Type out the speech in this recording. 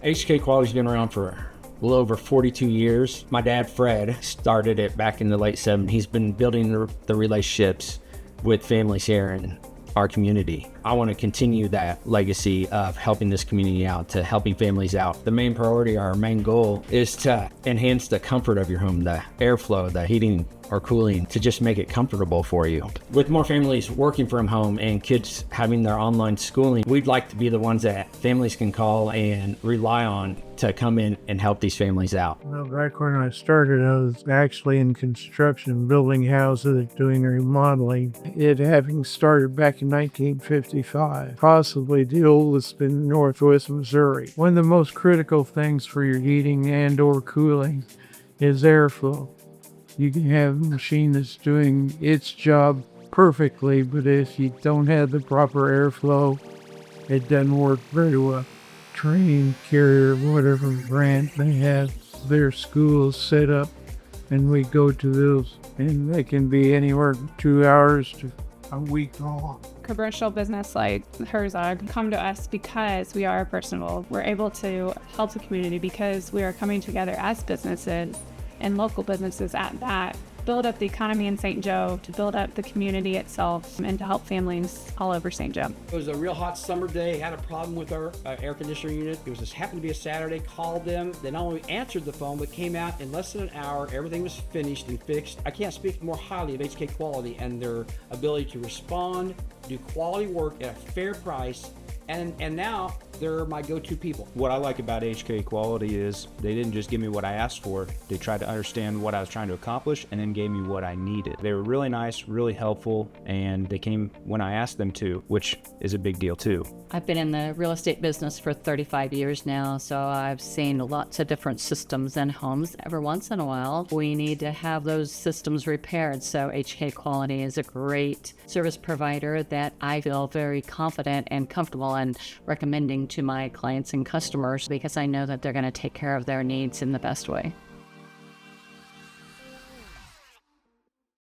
HK Quality's been around for a little over 42 years. My dad, Fred, started it back in the late 70s. He's been building the relationships with families here in our community. I want to continue that legacy of helping this community out, to helping families out. The main priority, our main goal, is to enhance the comfort of your home, the airflow, the heating or cooling, to just make it comfortable for you. With more families working from home and kids having their online schooling, we'd like to be the ones that families can call and rely on to come in and help these families out. Well, back when I started, I was actually in construction, building houses, doing remodeling. It having started back in 1955, possibly the oldest in northwest Missouri. One of the most critical things for your heating and or cooling is airflow. You can have a machine that's doing its job perfectly, but if you don't have the proper airflow, it doesn't work very well. Train, Carrier, whatever brand they have their schools set up, and we go to those, and they can be anywhere from 2 hours to a week long. Commercial business like Hvac come to us because we are personable. We're able to help the community because we are coming together as businesses and local businesses at that, build up the economy in St. Joe, to build up the community itself, and to help families all over St. Joe. It was a real hot summer day, had a problem with our air conditioner unit. It was just happened to be a Saturday, called them. They not only answered the phone, but came out in less than an hour. Everything was finished and fixed. I can't speak more highly of HK Quality and their ability to respond, do quality work at a fair price, and now they're my go-to people. What I like about HK Quality is they didn't just give me what I asked for. They tried to understand what I was trying to accomplish and then gave me what I needed. They were really nice, really helpful, and they came when I asked them to, which is a big deal too. I've been in the real estate business for 35 years now, so I've seen lots of different systems in homes. Every once in a while, we need to have those systems repaired, so HK Quality is a great service provider that I feel very confident and comfortable in recommending to my clients and customers, because I know that they're going to take care of their needs in the best way.